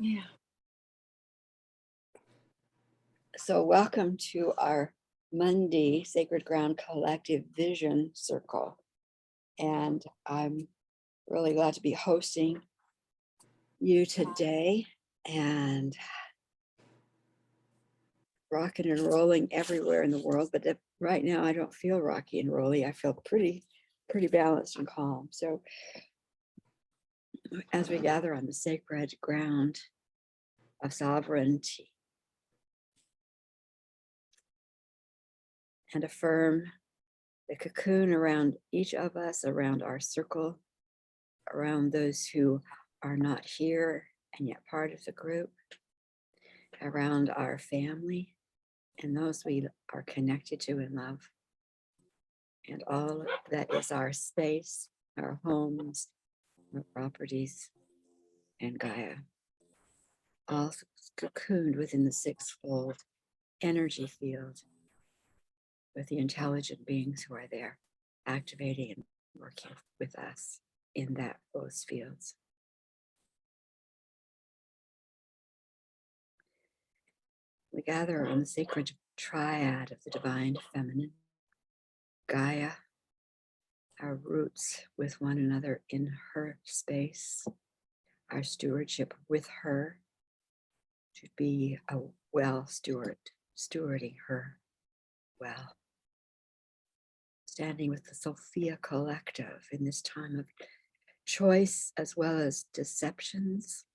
Yeah. So welcome to our Monday Sacred Ground Collective Vision Circle. And I'm really glad to be hosting you today and rocking and rolling everywhere in the world. But right now I don't feel rocky and rolly. I feel pretty balanced and calm. So as we gather on the sacred ground of sovereignty and affirm the cocoon around each of us, around our circle, around those who are not here and yet part of the group, around our family and those we are connected to and love, and all that is our space, our homes, our properties, and Gaia, all cocooned within the sixfold energy field with the intelligent beings who are there activating and working with us in those fields. We gather on the sacred triad of the divine feminine, Gaia, our roots with one another in her space, our stewardship with her to be a well steward, stewarding her well. Standing with the Sophia Collective in this time of choice as well as deceptions,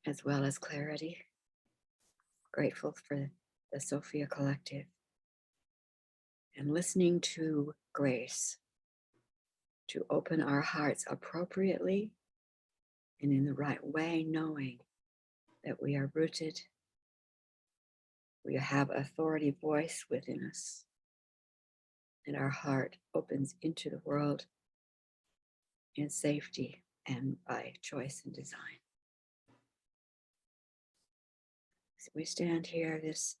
as well as clarity. Grateful for the Sophia Collective and listening to grace to open our hearts appropriately and in the right way, knowing that we are rooted, we have authority voice within us, and our heart opens into the world in safety and by choice and design. So we stand here this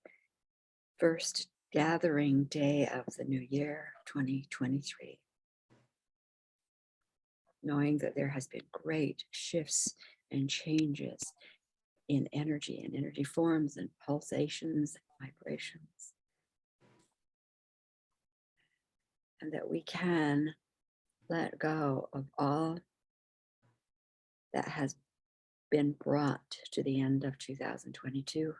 first gathering day of the new year, 2023, knowing that there has been great shifts and changes in energy and energy forms and pulsations and vibrations. And that we can let go of all that has been brought to the end of 2022.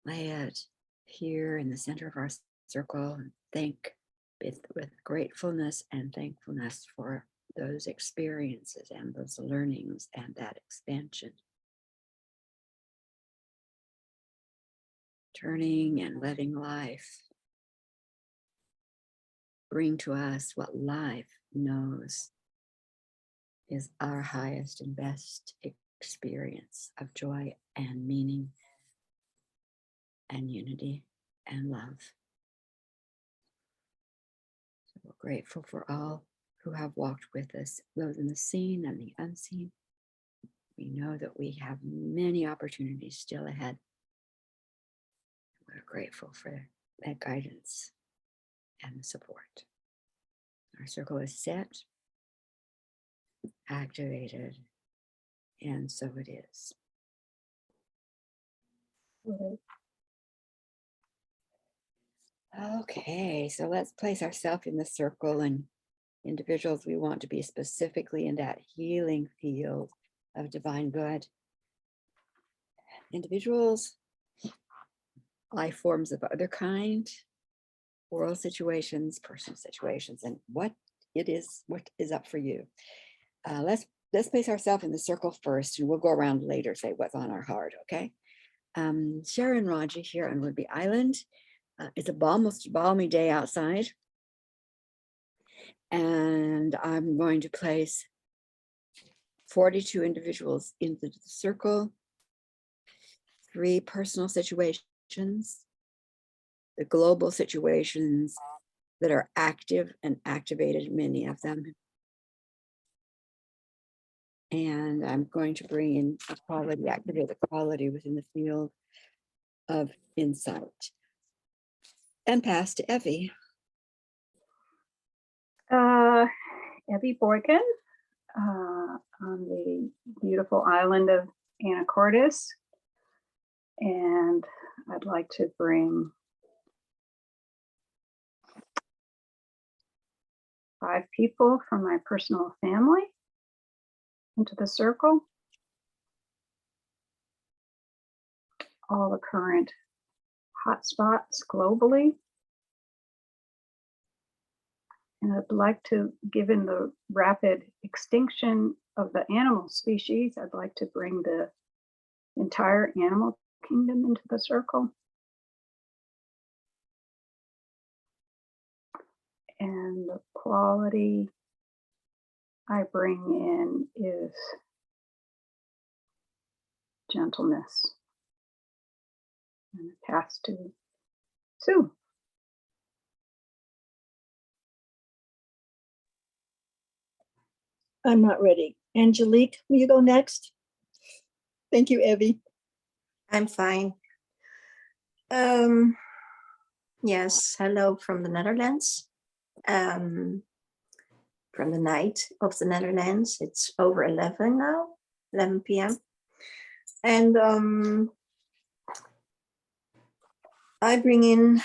Lay it here in the center of our circle and thank with gratefulness and thankfulness for those experiences and those learnings and that expansion. Turning and letting life bring to us what life knows is our highest and best experience of joy and meaning and unity and love. So we're grateful for all who have walked with us, those in the seen and the unseen. We know that we have many opportunities still ahead. We're grateful for that guidance and the support. Our circle is set, activated, and so it is. Okay, so let's place ourselves in the circle, and individuals we want to be specifically in that healing field of divine good. Individuals, life forms of other kind, world situations, personal situations, and what is up for you. Let's place ourselves in the circle first, and we'll go around later, say what's on our heart, okay? Sharon Raji here on Whidbey Island. It's a almost balmy day outside. And I'm going to place 42 individuals into the circle, 3 personal situations, the global situations that are active and activated, many of them. And I'm going to bring in equality, activate equality within the field of insight. And pass to Evie. Evie Borgen. the beautiful island of Anacortes. And I'd like to bring 5 people from my personal family into the circle. All the current hotspots globally. And I'd like to, given the rapid extinction of the animal species, I'd like to bring the entire animal kingdom into the circle. And the quality I bring in is gentleness. And I pass to Sue. I'm not ready. Angelique, will you go next? Thank you, Evie. I'm fine. Yes, hello from the Netherlands. From the night of the Netherlands. It's over 11 now, 11 p.m. And I bring in,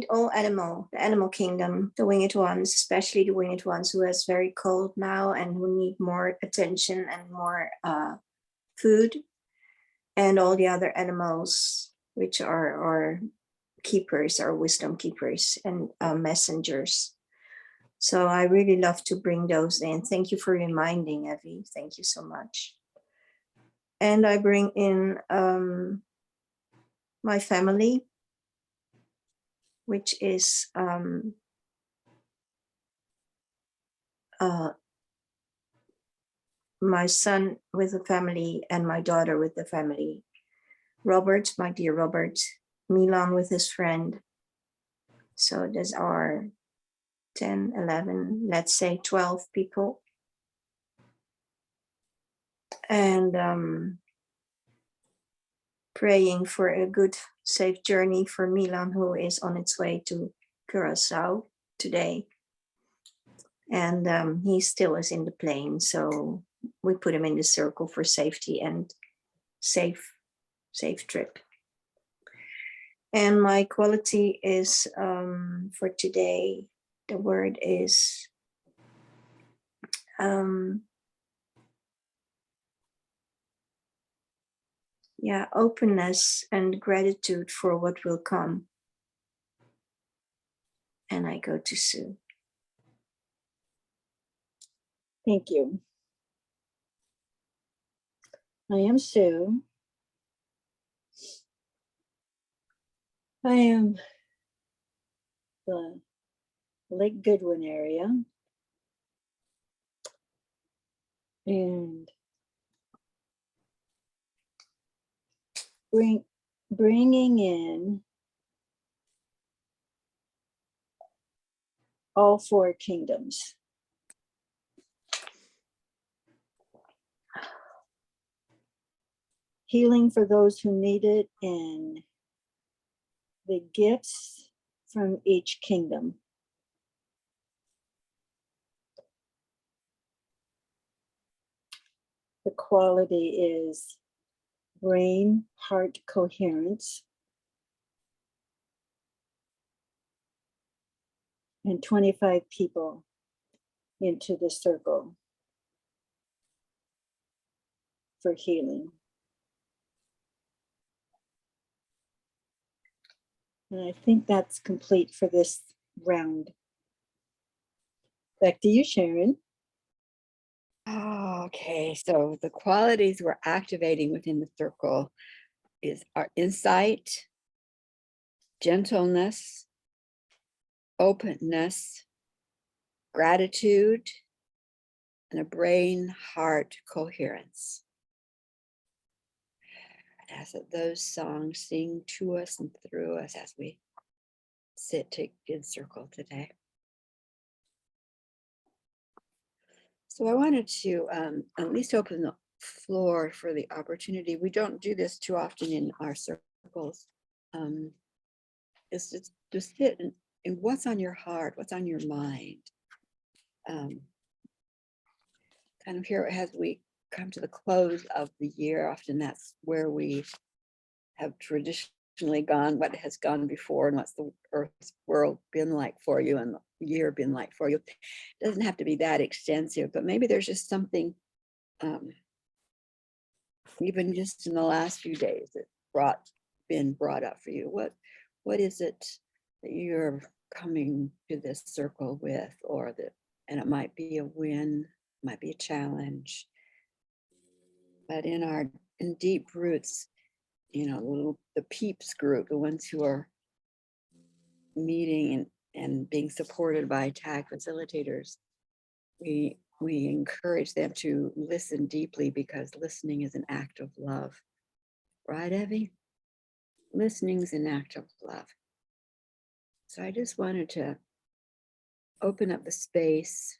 all animal, the animal kingdom, the winged ones, especially the winged ones who is very cold now and who need more attention and more food, and all the other animals which are our keepers, our wisdom keepers and messengers. So I really love to bring those in. Thank you for reminding, Evie. Thank you so much. And I bring in my family, which is my son with the family and my daughter with the family. Robert, my dear Robert, Milan with his friend. So those are 10, 11, let's say 12 people. And praying for a good, safe journey for Milan, who is on its way to Curacao today. And he still is in the plane, so we put him in the circle for safety and safe trip. And my quality is for today, the word is openness and gratitude for what will come. And I go to Sue. Thank you. I am Sue. I am the Lake Goodwin area. And bringing in all 4 kingdoms. Healing for those who need it, and the gifts from each kingdom. The quality is brain-heart coherence, and 25 people into the circle for healing. And I think that's complete for this round. Back to you, Sharon. Okay, so the qualities we're activating within the circle is our insight, gentleness, openness, gratitude, and a brain-heart coherence. And as those songs sing to us and through us as we sit in circle today. So I wanted to at least open the floor for the opportunity. We don't do this too often in our circles. Is to sit in what's on your heart, what's on your mind. Kind kind of here as we come to the close of the year, often that's where we have traditionally gone, what has gone before and what's the earth's world been like for you and the year been like for you. It doesn't have to be that extensive, but maybe there's just something even just in the last few days that been brought up for you. What is it that you're coming to this circle with, or that, and it might be a win, might be a challenge, but in deep roots, the peeps group, the ones who are meeting and being supported by TAG facilitators, we encourage them to listen deeply, because listening is an act of love. Right, Evie? Listening is an act of love. So I just wanted to open up the space.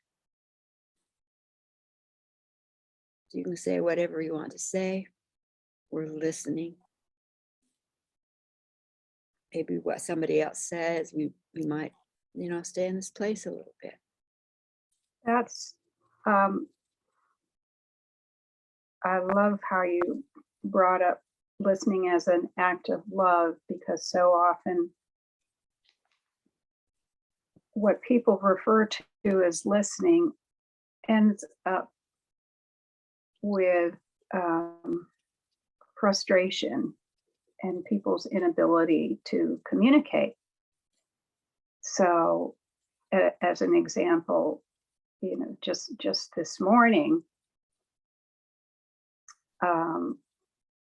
You can say whatever you want to say. We're listening. Maybe what somebody else says, we might, stay in this place a little bit. That's, I love how you brought up listening as an act of love, because so often what people refer to as listening ends up with frustration and people's inability to communicate. So as an example, just this morning,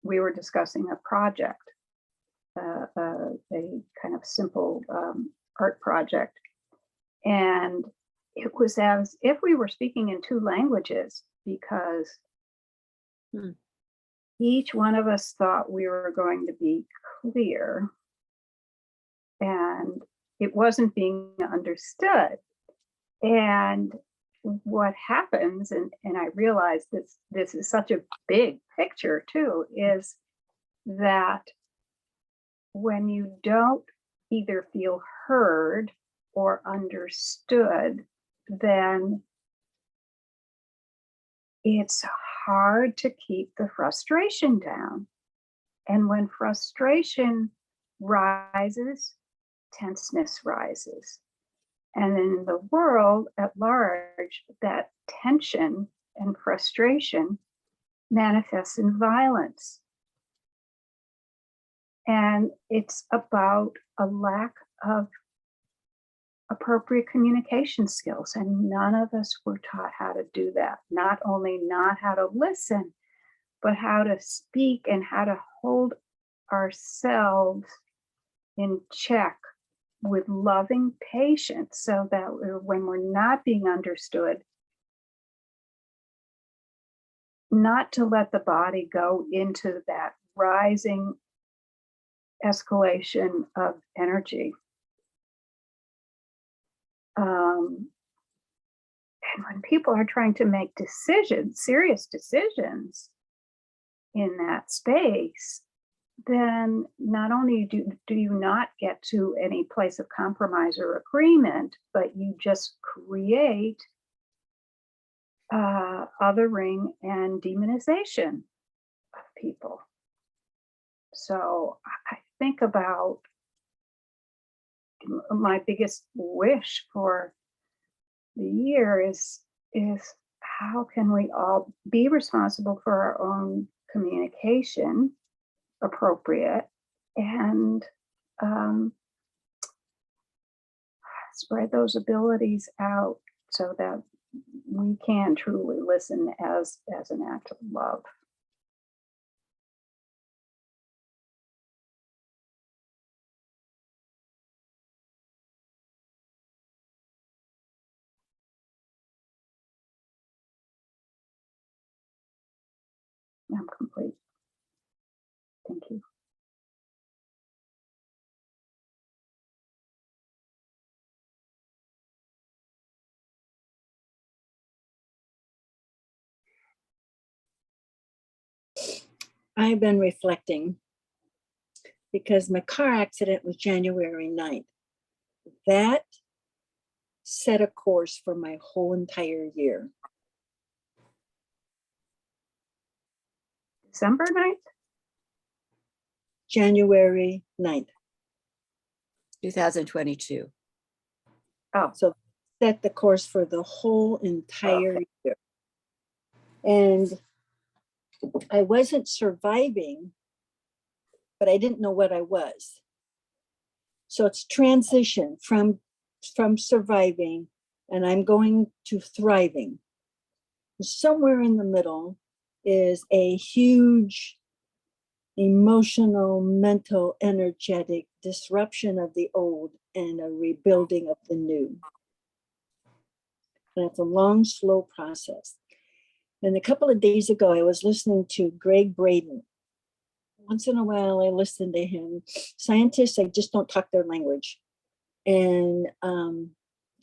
we were discussing a project, a kind of simple art project. And it was as if we were speaking in two languages, because each one of us thought we were going to be clear, and it wasn't being understood. And what happens, and I realize this is such a big picture too, is that when you don't either feel heard or understood, then it's hard to keep the frustration down. And when frustration rises, tenseness rises. And in the world at large, that tension and frustration manifests in violence. And it's about a lack of appropriate communication skills. And none of us were taught how to do that. Not only not how to listen, but how to speak and how to hold ourselves in check with loving patience, so that when we're not being understood, not to let the body go into that rising escalation of energy. And when people are trying to make decisions, serious decisions in that space, then not only do you not get to any place of compromise or agreement, but you just create othering and demonization of people. So I think about my biggest wish for the year is how can we all be responsible for our own communication, appropriate, and spread those abilities out so that we can truly listen as an act of love. I'm complete. Thank you. I've been reflecting because my car accident was January 9th. That set a course for my whole entire year. December 9th? January 9th. 2022. Oh, So set the course for the whole entire Okay. year. And I wasn't surviving, but I didn't know what I was. So it's transition from surviving, and I'm going to thriving. Somewhere in the middle is a huge emotional, mental, energetic disruption of the old and a rebuilding of the new. And it's a long, slow process. And a couple of days ago, I was listening to Greg Braden. Once in a while, I listen to him. Scientists, I just don't talk their language. And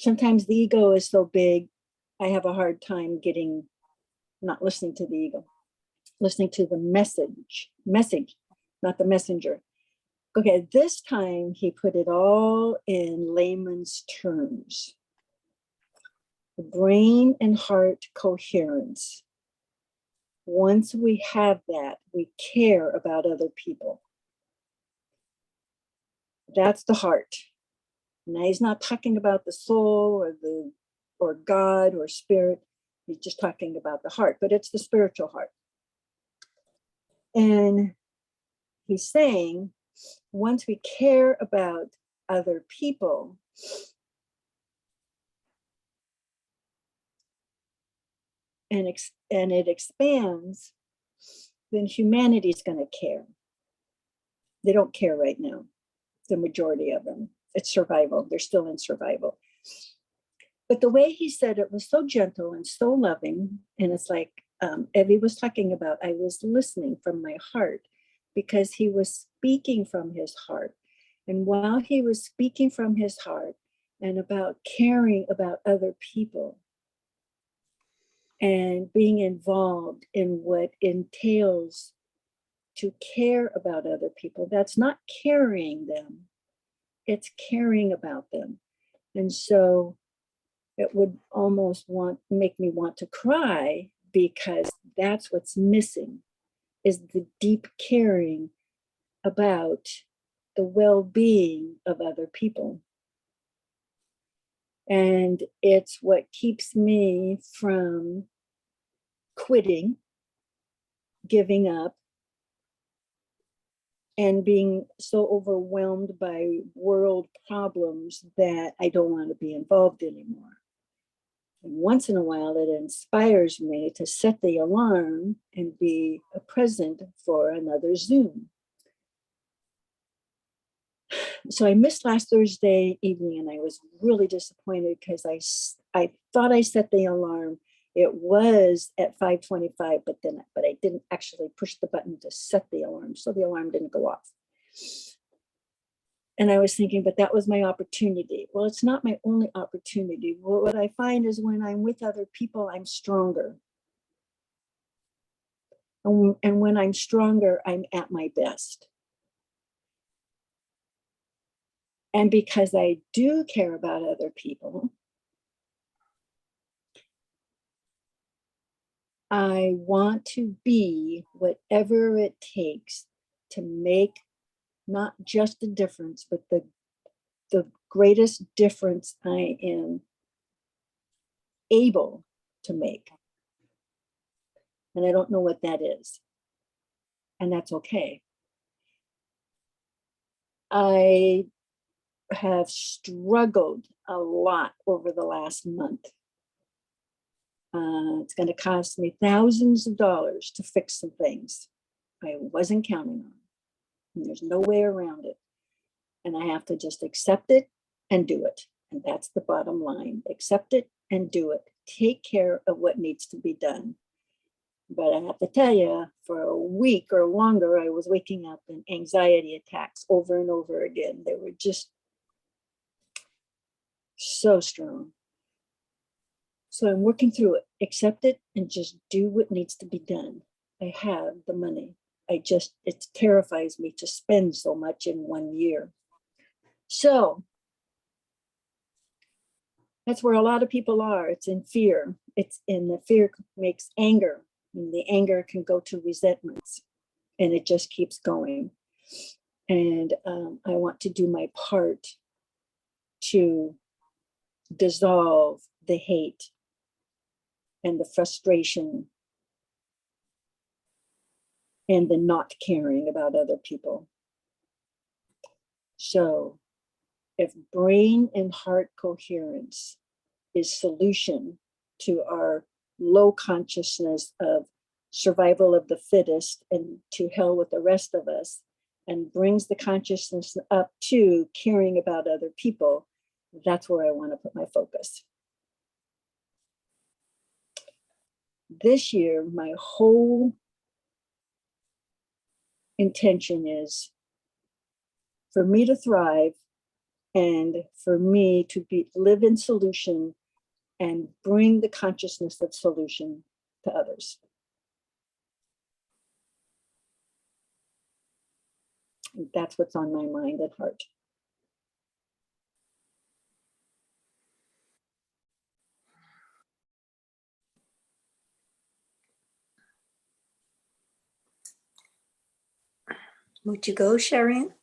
sometimes the ego is so big, I have a hard time not listening to the ego, listening to the message, not the messenger. Okay, this time he put it all in layman's terms. The brain and heart coherence. Once we have that, we care about other people. That's the heart. Now he's not talking about the soul or God or spirit. He's just talking about the heart, but it's the spiritual heart. And he's saying, once we care about other people, and it expands, then humanity's going to care. They don't care right now, the majority of them. It's survival. They're still in survival. But the way he said it was so gentle and so loving. And it's like Evie was talking about, I was listening from my heart because he was speaking from his heart. And while he was speaking from his heart and about caring about other people and being involved in what entails to care about other people, that's not carrying them, it's caring about them. And so it would almost make me want to cry, because that's what's missing, is the deep caring about the well-being of other people. And it's what keeps me from quitting, giving up, and being so overwhelmed by world problems that I don't want to be involved anymore. And once in a while, it inspires me to set the alarm and be present for another Zoom. So I missed last Thursday evening, and I was really disappointed because I thought I set the alarm. It was at 5:25, but I didn't actually push the button to set the alarm, so the alarm didn't go off. And I was thinking, but that was my opportunity. Well, it's not my only opportunity. What I find is when I'm with other people, I'm stronger. And when I'm stronger, I'm at my best. And because I do care about other people, I want to be whatever it takes to make not just a difference, but the greatest difference I am able to make. And I don't know what that is. And that's okay. I have struggled a lot over the last month. It's going to cost me thousands of dollars to fix some things I wasn't counting on. And there's no way around it. And I have to just accept it and do it. And that's the bottom line. Accept it and do it. Take care of what needs to be done. But I have to tell you, for a week or longer, I was waking up in anxiety attacks over and over again. They were just so strong. So I'm working through it. Accept it and just do what needs to be done. I have the money. It terrifies me to spend so much in 1 year. So that's where a lot of people are. It's in fear. It's in the fear makes anger. And the anger can go to resentments, and it just keeps going. And I want to do my part to dissolve the hate and the frustration and the not caring about other people. So if brain and heart coherence is solution to our low consciousness of survival of the fittest and to hell with the rest of us, and brings the consciousness up to caring about other people, that's where I want to put my focus. This year, my whole intention is for me to thrive and for me to live in solution and bring the consciousness of solution to others. And that's what's on my mind and heart. Would you go, Sharon?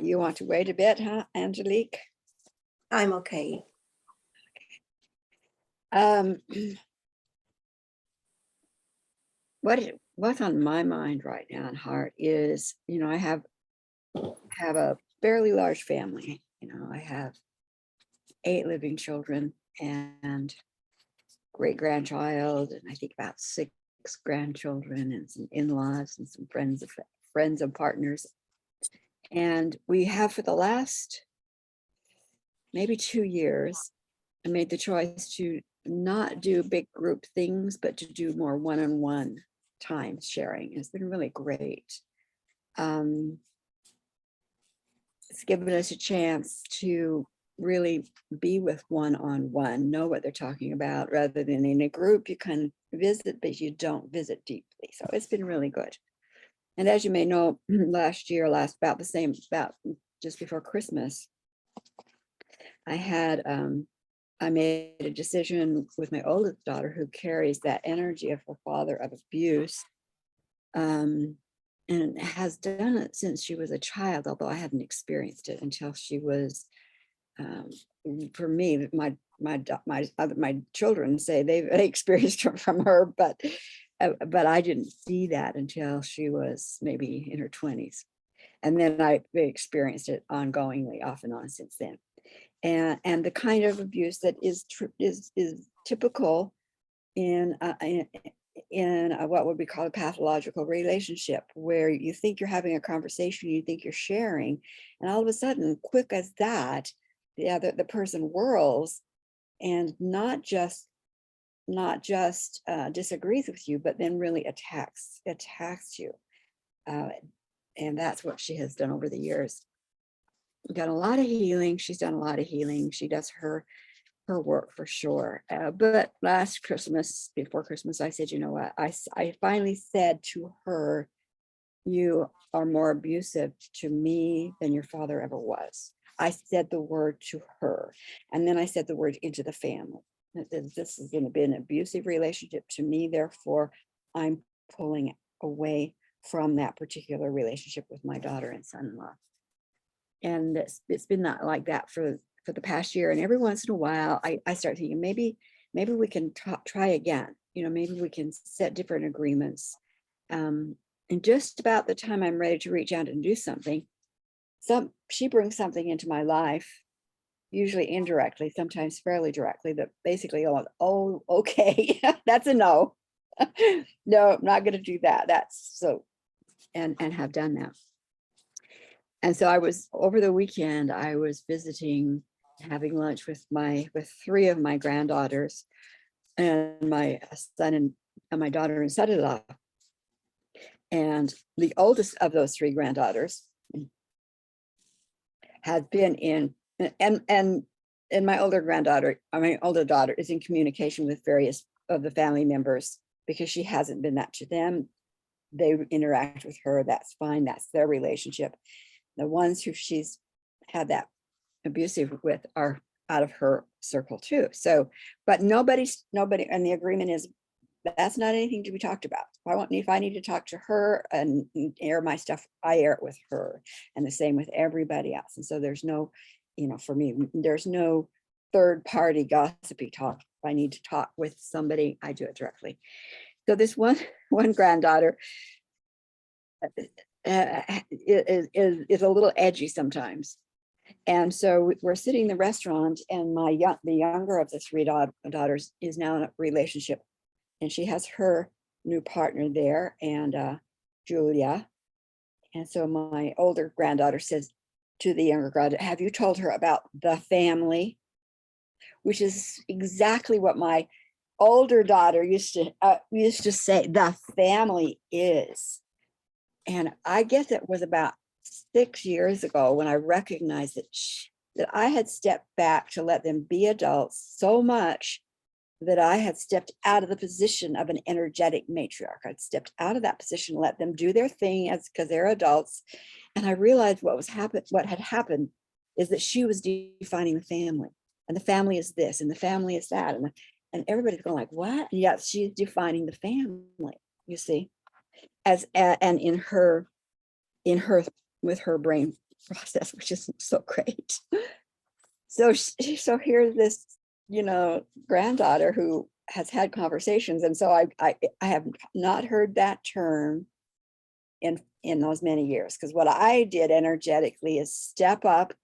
You want to wait a bit, huh, Angelique? I'm okay. What's on my mind right now and heart is, I have a fairly large family. I have 8 living children and great grandchild, and I think about 6 grandchildren, and some in-laws and some friends of partners. And we have, for the last maybe 2 years, I made the choice to not do big group things, but to do more one-on-one time sharing. It's been really great. It's given us a chance to really be with one-on-one, know what they're talking about, rather than in a group, you kind of visit, but you don't visit deeply. So it's been really good. And as you may know, about just before Christmas, I made a decision with my oldest daughter, who carries that energy of her father of abuse, and has done it since she was a child, although I hadn't experienced it until she was, for me, my children say they experienced it from her, but I didn't see that until she was maybe in her 20s. And then I experienced it ongoingly, off and on since then. And the kind of abuse that is typical in what would be called a pathological relationship, where you think you're having a conversation, you think you're sharing, and all of a sudden, quick as that, the person whirls and not just disagrees with you, but then really attacks you. And that's what she has done over the years. Done a lot of healing. She's done a lot of healing. She does her work for sure. But last Christmas, before Christmas, I said, you know what? I finally said to her, you are more abusive to me than your father ever was. I said the word to her. And then I said the word into the family. This is going to be an abusive relationship to me. Therefore, I'm pulling away from that particular relationship with my daughter and son-in-law. And it's been not like that for the past year. And every once in a while, I start thinking, maybe we can try again. Maybe we can set different agreements. And just about the time I'm ready to reach out and do something, she brings something into my life, usually indirectly, sometimes fairly directly, that basically, oh, okay, that's a no. No, I'm not going to do that. That's so, and have done that. And so over the weekend, I was visiting, having lunch with 3 of my granddaughters and my son and my daughter and son-in-law. And the oldest of those 3 granddaughters had been in, and my older daughter is in communication with various of the family members, because she hasn't been that to them. They interact with her. That's fine. That's their relationship. The ones who she's had that abusive with are out of her circle too. So, but nobody, and the agreement is that's not anything to be talked about. If I need to talk to her and air my stuff, I air it with her, and the same with everybody else. And so there's no, for me, there's no third party gossipy talk. If I need to talk with somebody, I do it directly. So this one granddaughter is a little edgy sometimes. And so we're sitting in the restaurant, and the younger of the three daughters is now in a relationship, and she has her new partner there, and Julia. And so my older granddaughter says to the younger granddaughter, have you told her about the family? Which is exactly what my older daughter used to say, the family is. And I guess it was about 6 years ago when I recognized that I had stepped back to let them be adults so much that I had stepped out of the position of an energetic matriarch. I'd stepped out of that position, let them do their thing because they're adults. And I realized what had happened is that she was defining the family, and the family is this, and the family is that. And everybody's going like, what? And yet she's defining the family, you see, and in her with her brain process, which is so great. So here's this, granddaughter who has had conversations. And so I have not heard that term in those many years, because what I did energetically is step up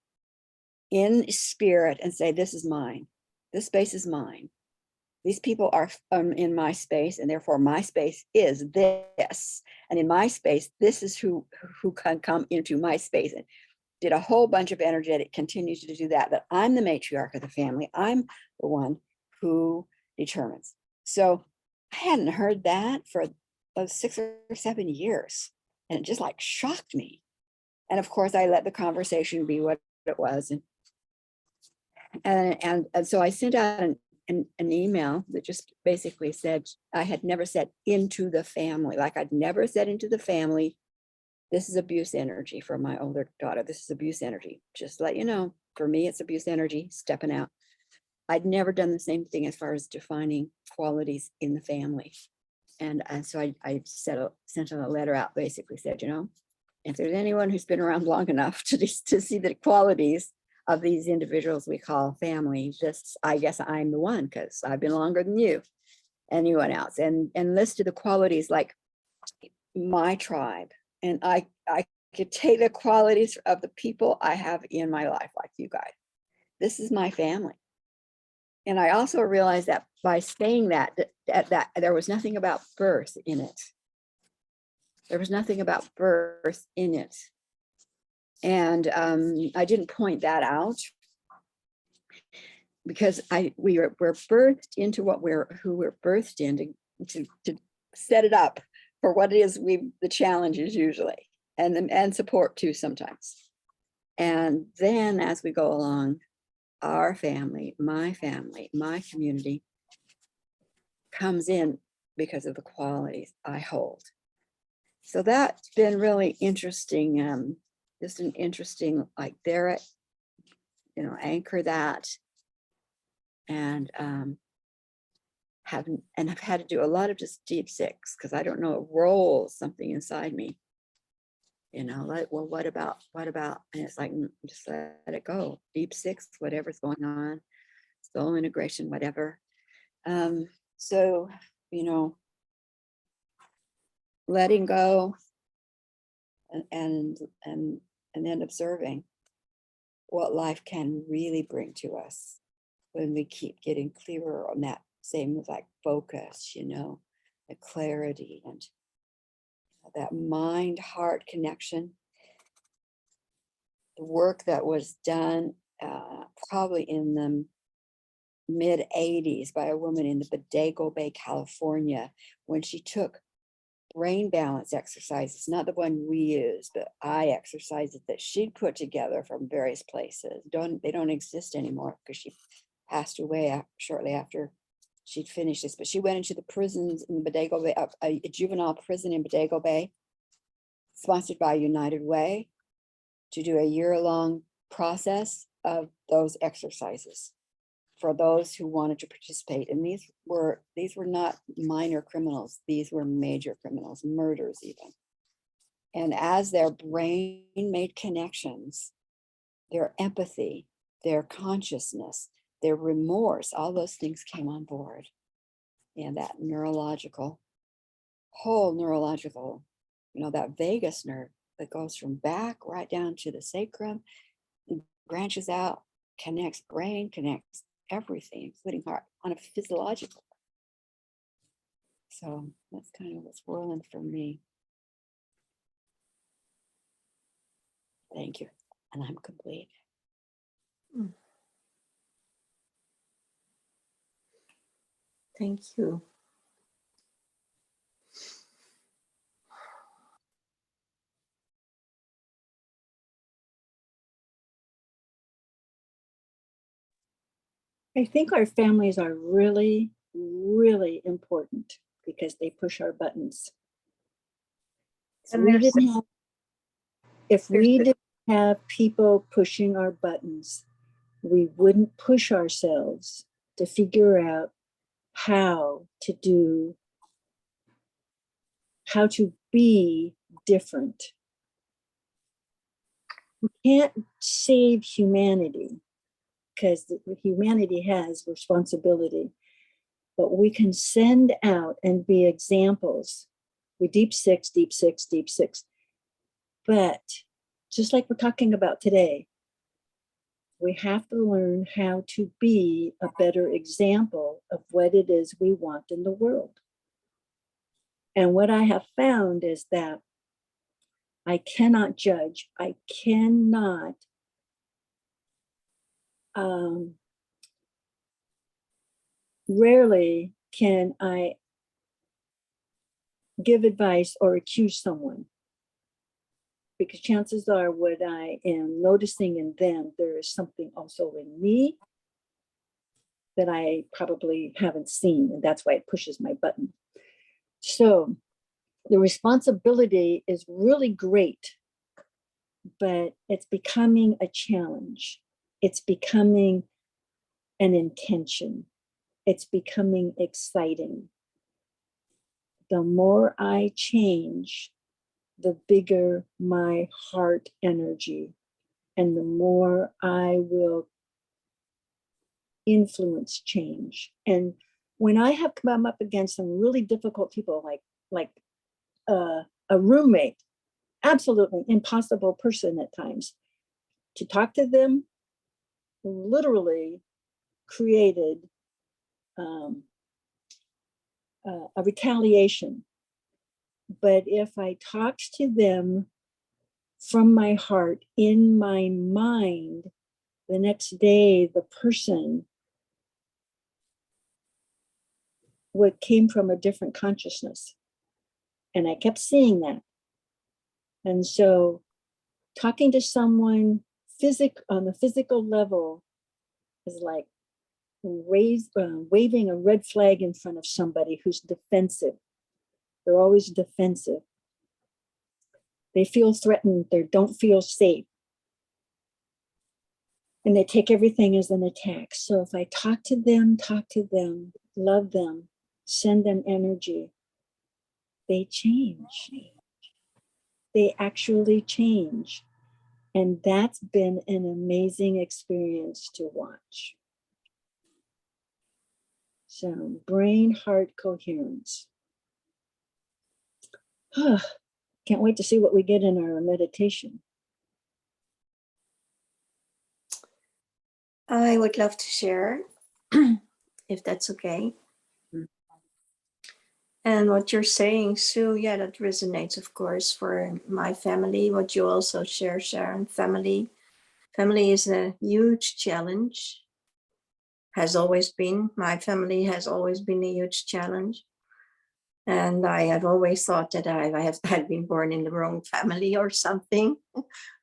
in spirit and say, this is mine. This space is mine. These people are in my space, and therefore my space is this. And in my space, this is who can come into my space. And did a whole bunch of energetic, continues to do that. But I'm the matriarch of the family. I'm the one who determines. So I hadn't heard that for 6 or 7 years. And it just like shocked me. And of course, I let the conversation be what it was. And so I sent out an email that just basically said, I had never said into the family, like I'd never said into the family. This is abuse energy for my older daughter. This is abuse energy. Just to let you know, for me, it's abuse energy, stepping out. I'd never done the same thing as far as defining qualities in the family. And so I sent a letter out, basically said, if there's anyone who's been around long enough to see the qualities of these individuals we call family, I guess I'm the one, because I've been longer than you, anyone else, and listed the qualities like my tribe. And I could take the qualities of the people I have in my life, like you guys. This is my family. And I also realized that by saying that there was nothing about birth in it. There was nothing about birth in it. And I didn't point that out because we're birthed into who we're birthed in to set it up for what it is the challenges usually, and support too sometimes. And then as we go along, our family, my community comes in because of the qualities I hold. So that's been really interesting. Just an interesting, like there, anchor that, and I've had to do a lot of just deep six, because I don't know, it rolls something inside me. Like, well, what about? And it's like, just let it go. Deep six, whatever's going on, soul integration, whatever. So, letting go and then observing what life can really bring to us when we keep getting clearer on that same like focus, the clarity and that mind-heart connection. The work that was done probably in the mid 80s by a woman in the Bodego Bay, California, when she took brain balance exercises, not the one we use, but eye exercises that she'd put together from various places. They don't exist anymore because she passed away shortly after she'd finished this. But she went into the prisons in Bodego Bay, a juvenile prison in Bodego Bay, sponsored by United Way, to do a year-long process of those exercises for those who wanted to participate. And these were not minor criminals. These were major criminals, murders even. And as their brain made connections, their empathy, their consciousness, their remorse, all those things came on board. And that whole neurological, that vagus nerve that goes from back right down to the sacrum, branches out, connects brain, connects everything, including heart, on a physiological. So that's kind of what's whirling for me. Thank you. And I'm complete. Thank you. I think our families are really, really important because they push our buttons. And there's If there's we the- didn't have people pushing our buttons, we wouldn't push ourselves to figure out how to be different. We can't save humanity because humanity has responsibility, but we can send out and be examples. We deep six. But just like we're talking about today, we have to learn how to be a better example of what it is we want in the world. And what I have found is that I cannot judge. I cannot rarely can I give advice or accuse someone, because chances are what I am noticing in them, there is something also in me that I probably haven't seen, and that's why it pushes my button. So the responsibility is really great, but it's becoming a challenge. It's becoming an intention. It's becoming exciting. The more I change, the bigger my heart energy, and the more I will influence change. And when I have come up against some really difficult people, like a roommate, absolutely impossible person at times, to talk to them literally created a retaliation. But if I talked to them from my heart, in my mind, the next day, the person what came from a different consciousness. And I kept seeing that. And so talking to someone on the physical level is like waving a red flag in front of somebody who's defensive. They're always defensive. They feel threatened. They don't feel safe. And they take everything as an attack. So if I talk to them, love them, send them energy, they change. They actually change. And that's been an amazing experience to watch. So brain-heart coherence. Can't wait to see what we get in our meditation. I would love to share, if that's okay. And what you're saying, Sue, yeah, that resonates, of course, for my family. What you also share, Sharon, family is a huge challenge. Has always been. My family has always been a huge challenge. And I have always thought that I had been born in the wrong family or something.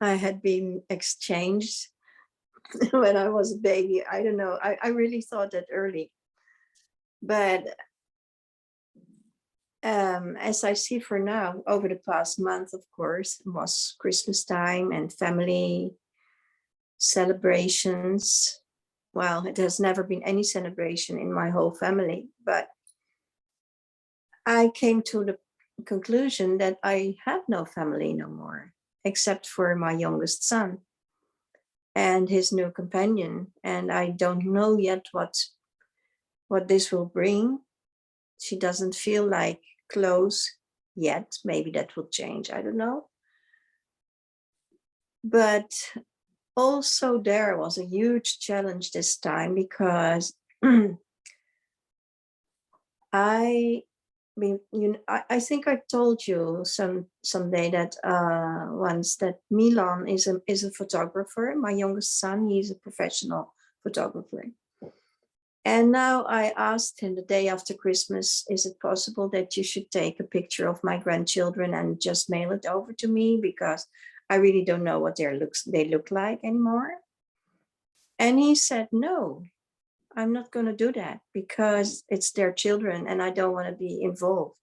I had been exchanged when I was a baby. I don't know. I really thought that early. But as I see for now, over the past month, of course, it was Christmas time and family celebrations. Well, it has never been any celebration in my whole family, but I came to the conclusion that I have no family no more, except for my youngest son and his new companion. And I don't know yet what this will bring. She doesn't feel like close yet. Maybe that will change. I don't know. But also there was a huge challenge this time because I think I told you someday that once that Milan is a photographer. My youngest son, he's a professional photographer. And now I asked him the day after Christmas, is it possible that you should take a picture of my grandchildren and just mail it over to me? Because I really don't know what they look like anymore. And he said, no, I'm not going to do that because it's their children and I don't want to be involved.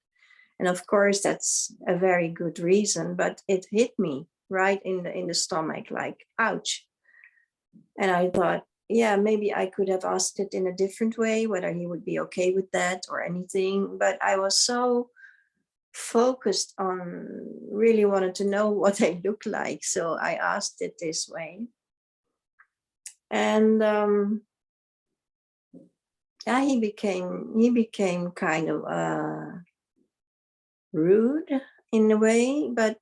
And of course, that's a very good reason, but it hit me right in the stomach, like, ouch. And I thought, yeah, maybe I could have asked it in a different way, whether he would be okay with that or anything. But I was so focused on really wanted to know what they look like. So I asked it this way. And yeah, he became kind of rude in a way, but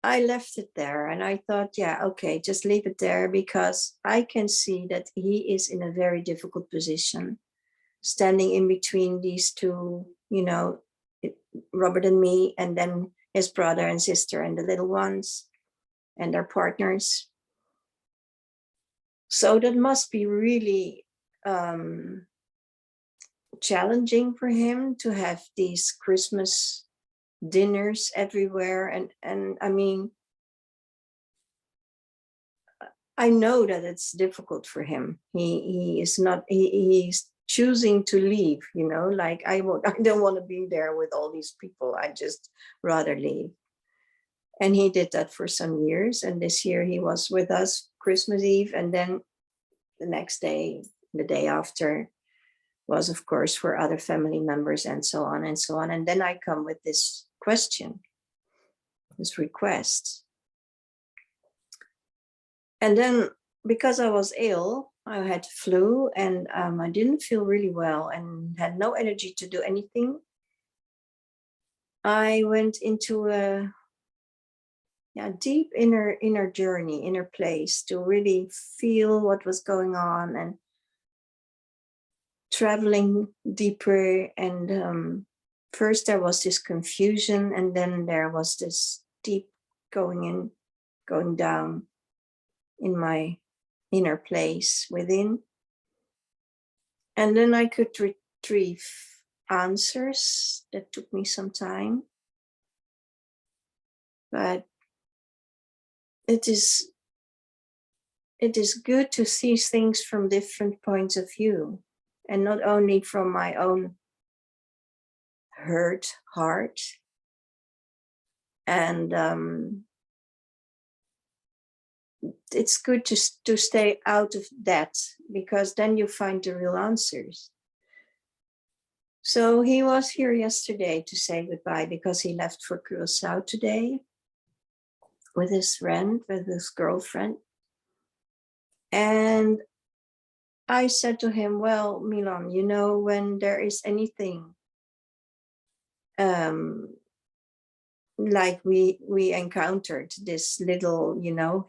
I left it there and I thought, yeah, okay, just leave it there because I can see that he is in a very difficult position, standing in between these two, Robert and me, and then his brother and sister and the little ones and their partners. So that must be really challenging for him to have these Christmas dinners everywhere. And I mean, I know that it's difficult for him. He's choosing to leave, like I don't want to be there with all these people. I just rather leave. And he did that for some years. And this year he was with us Christmas Eve. And then the next day, the day after, was of course for other family members and so on and so on. And then I come with this question, this request. And then because I was ill, I had flu and I didn't feel really well and had no energy to do anything. I went into a deep inner journey, inner place to really feel what was going on and traveling deeper. And first there was this confusion, and then there was this deep going down in my inner place within. And then I could retrieve answers that took me some time. But it is good to see things from different points of view, and not only from my own hurt heart. And it's good to stay out of that, because then you find the real answers. So he was here yesterday to say goodbye because he left for Curacao today with his friend, with his girlfriend. And I said to him, well, Milan, when there is anything like we encountered this little,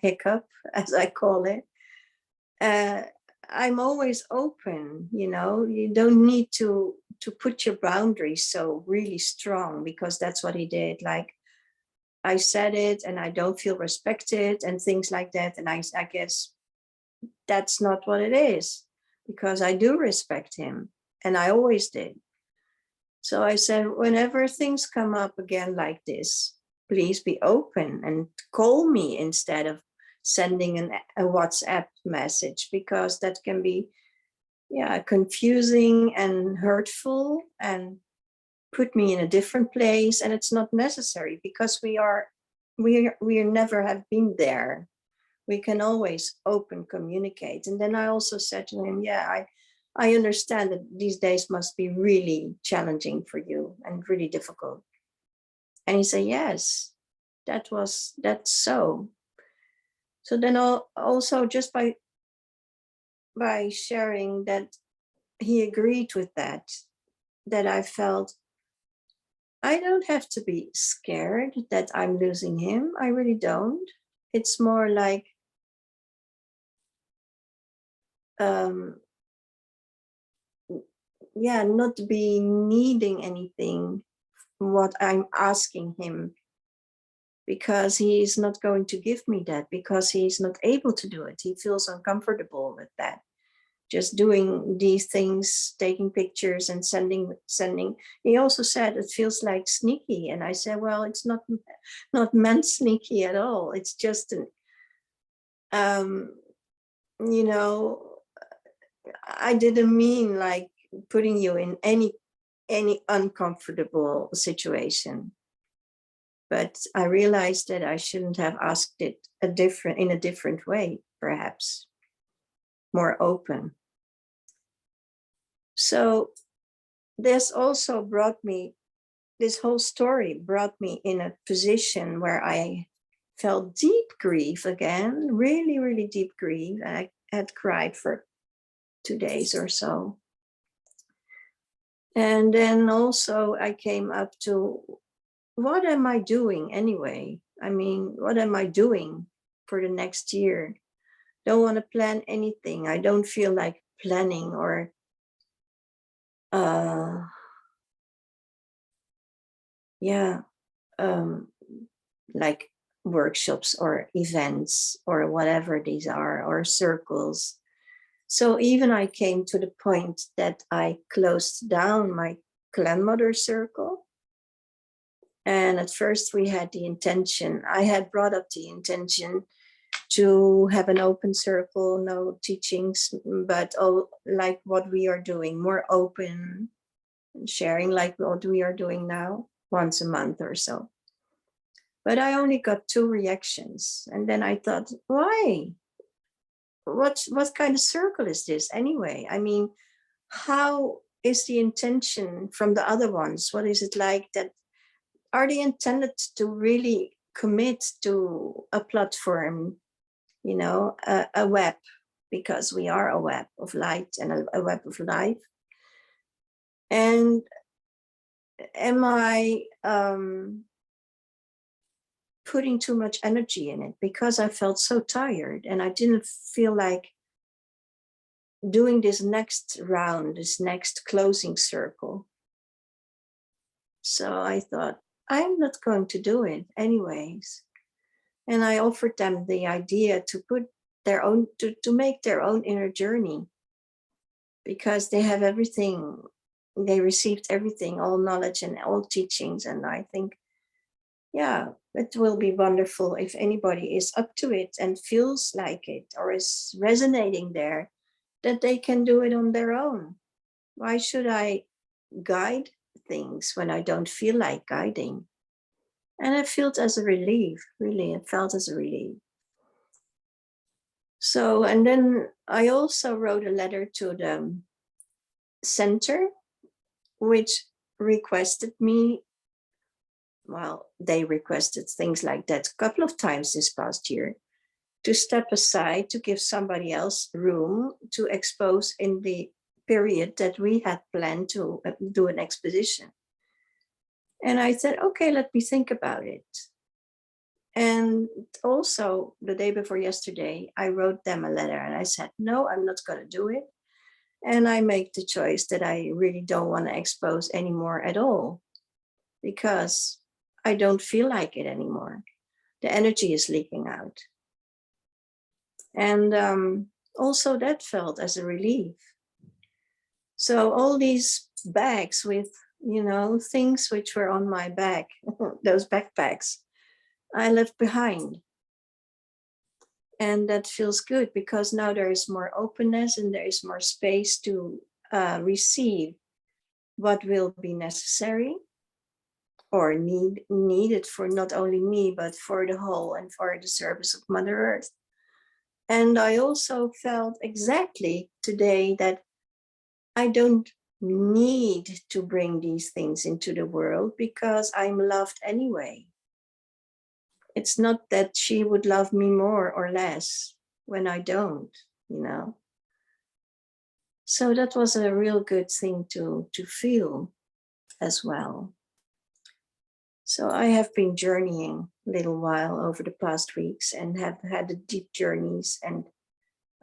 hiccup, as I call it, I'm always open. You don't need to put your boundaries so really strong, because that's what he did. Like, I said it and I don't feel respected and things like that. And I guess that's not what it is, because I do respect him and I always did. So I said, whenever things come up again like this, please be open and call me instead of sending a WhatsApp message, because that can be confusing and hurtful and put me in a different place. And it's not necessary, because we never have been there. we can always open communicate. And then I also said to him, yeah, I understand that these days must be really challenging for you and really difficult. And he said, yes, that's so. So then also just by sharing that he agreed with that I felt I don't have to be scared that I'm losing him. I really don't. It's more like yeah, not be needing anything what I'm asking him, because he is not going to give me that, because he's not able to do it. He feels uncomfortable with that. Just doing these things, taking pictures and sending. He also said it feels like sneaky. And I said, well, it's not meant sneaky at all. It's just you know, I didn't mean like putting you in any uncomfortable situation. But I realized that I shouldn't have asked it in a different way, perhaps more open. So this also this whole story brought me in a position where I felt deep grief again, really, really deep grief. And I had cried for 2 days or so. And then also I came up to, what am I doing anyway? I mean, what am I doing for the next year? Don't want to plan anything. I don't feel like planning or like workshops or events or whatever these are, or circles. So even I came to the point that I closed down my clan mother circle. And at first we had the intention, I had brought up the intention to have an open circle, no teachings, but like what we are doing, more open, sharing like what we are doing now, once a month or so. But I only got 2 reactions. And then I thought, why? What kind of circle is this anyway? I mean, how is the intention from the other ones? What is it like? That are they intended to really commit to a platform, you know, a web, because we are a web of light and a web of life? And am I putting too much energy in it, because I felt so tired and I didn't feel like doing this next round, this next closing circle? So I thought, I'm not going to do it anyways. And I offered them the idea to put their own, to make their own inner journey, because they have everything, they received everything, all knowledge and all teachings. And I think, yeah, it will be wonderful if anybody is up to it and feels like it or is resonating there, that they can do it on their own. Why should I guide things when I don't feel like guiding? And it felt as a relief, really, it felt as a relief. So, and then I also wrote a letter to the center, which requested me, well, they requested things like that a couple of times this past year, to step aside, to give somebody else room to expose in the period that we had planned to do an exposition. And I said, okay, let me think about it. And also the day before yesterday, I wrote them a letter and I said, no, I'm not going to do it. And I make the choice that I really don't want to expose anymore at all, because I don't feel like it anymore. The energy is leaking out. And also that felt as a relief. So all these bags with, you know, things which were on my back, those backpacks, I left behind. And that feels good, because now there is more openness and there is more space to receive what will be necessary or needed for not only me, but for the whole and for the service of Mother Earth. And I also felt exactly today that I don't need to bring these things into the world because I'm loved anyway. It's not that she would love me more or less when I don't, you know. So that was a real good thing to feel as well. So I have been journeying a little while over the past weeks and have had the deep journeys and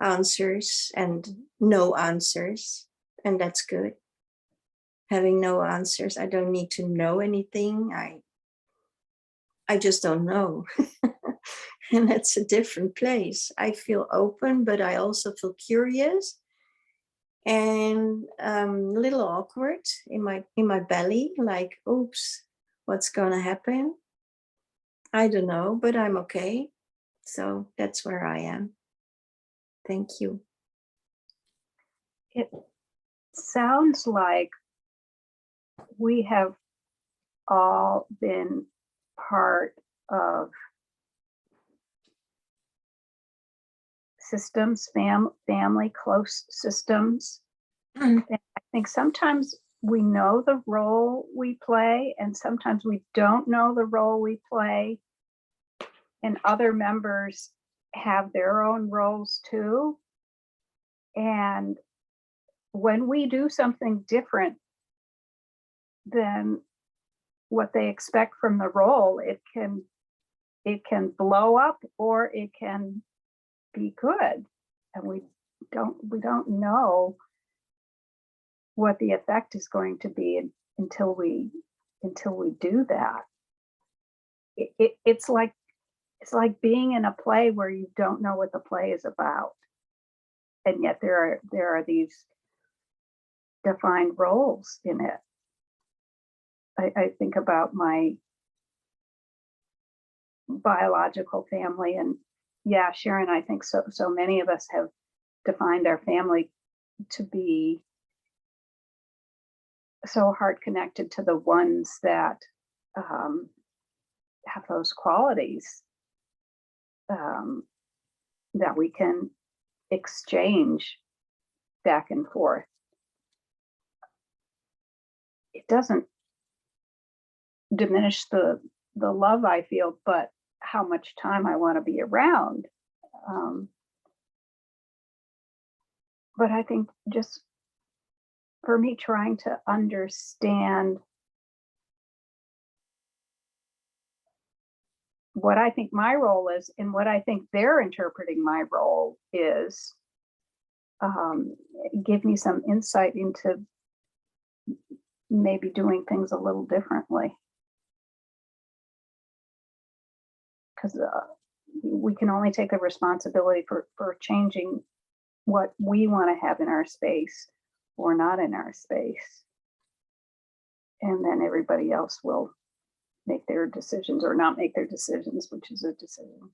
answers and no answers. And that's good. Having no answers, I don't need to know anything. I just don't know. And that's a different place. I feel open, but I also feel curious and a little awkward in my belly, like, oops, what's gonna happen? I don't know, but I'm okay. So that's where I am. Thank you. It sounds like we have all been part of systems, family, close systems. Mm. And I think sometimes we know the role we play, and sometimes we don't know the role we play. And other members have their own roles too. And when we do something different than what they expect from the role, it can blow up or it can be good. And we don't know what the effect is going to be until we do that. It's like being in a play where you don't know what the play is about, and yet there are these defined roles in it. I think about my biological family, and yeah, Sharon, I think so many of us have defined our family to be so heart connected to the ones that have those qualities that we can exchange back and forth. It doesn't diminish the love I feel, but how much time I want to be around. But I think just for me, trying to understand what I think my role is and what I think they're interpreting my role is, give me some insight into maybe doing things a little differently. Because we can only take the responsibility for changing what we want to have in our space or not in our space. And then everybody else will make their decisions or not make their decisions, which is a decision.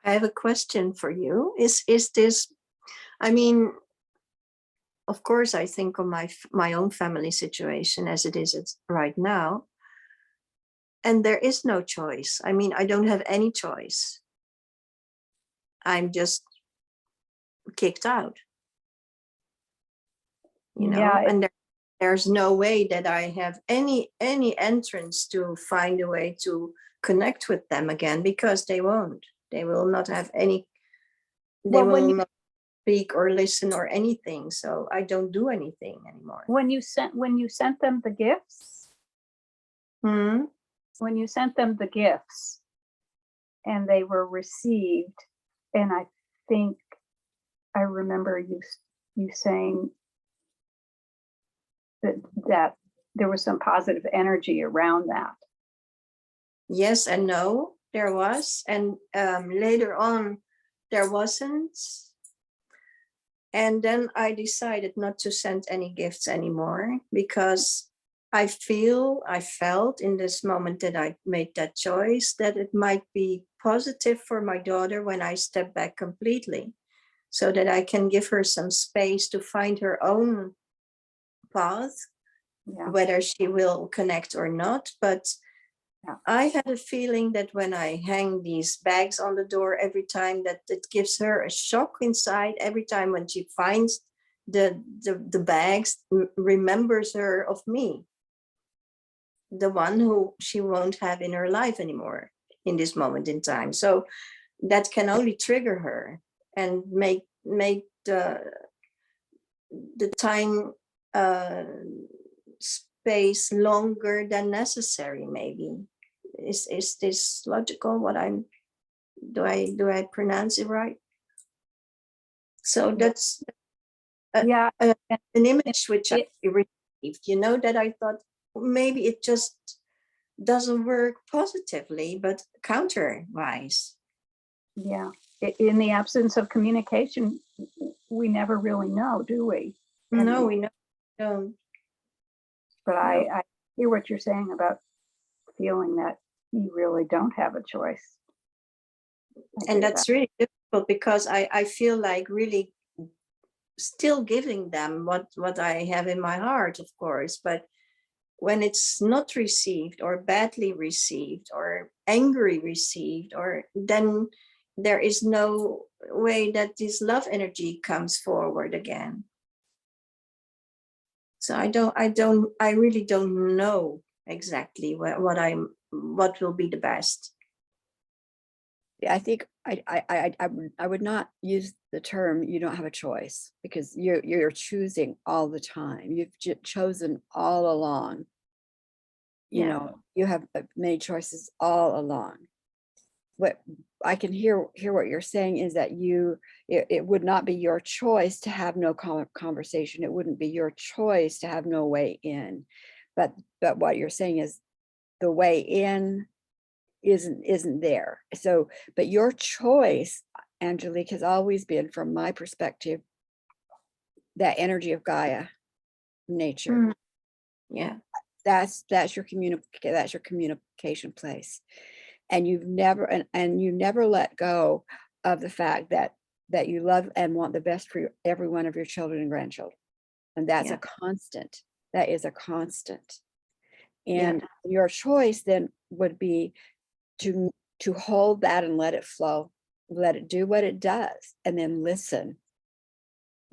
I have a question for you. Is this, I mean, of course, I think of my own family situation as it is right now. And there is no choice. I mean, I don't have any choice. I'm just kicked out. You know, Yeah, and there's no way that I have any entrance to find a way to connect with them again, because they won't. They will not have any, they Well, when will you- not speak or listen or anything. So I don't do anything anymore. when you sent them the gifts, Hmm? when you sent them the gifts and they were received, and I think I remember you saying that there was some positive energy around that. Yes and no, there was. And later on, there wasn't. And then I decided not to send any gifts anymore, because I felt in this moment that I made that choice, that it might be positive for my daughter when I step back completely, so that I can give her some space to find her own path, Yeah. whether she will connect or not. But I had a feeling that when I hang these bags on the door every time, that it gives her a shock inside. Every time when she finds the bags, remembers her of me, the one who she won't have in her life anymore in this moment in time. So that can only trigger her and make the time space longer than necessary, maybe. Is this logical? What I'm do I pronounce it right? So that's Yeah, an image which I it- received, that I thought maybe it just doesn't work positively, but counterwise. yeah. In the absence of communication, we never really know, do we? No, we know. Don't. But No. I hear what you're saying about feeling that you really don't have a choice. I And hear that's really difficult because I feel like really still giving them what I have in my heart, of course, but when it's not received or badly received or angry received, or then there is no way that this love energy comes forward again. So I really don't know exactly what will be the best. I think I would not use the term "you don't have a choice" because you're choosing all the time. You've chosen all along. Yeah. You have made choices all along. What I can hear what you're saying is that it would not be your choice to have no conversation. It wouldn't be your choice to have no way in. But what you're saying is the way in isn't there. So, but your choice, Angelique, has always been, from my perspective, that energy of Gaia, nature. Mm. Yeah. That's your communication place. And you've never and you never let go of the fact that you love and want the best for every one of your children and grandchildren. And that's Yeah. a constant. That is a constant. Yeah. And your choice then would be to hold that and let it flow, let it do what it does, and then listen.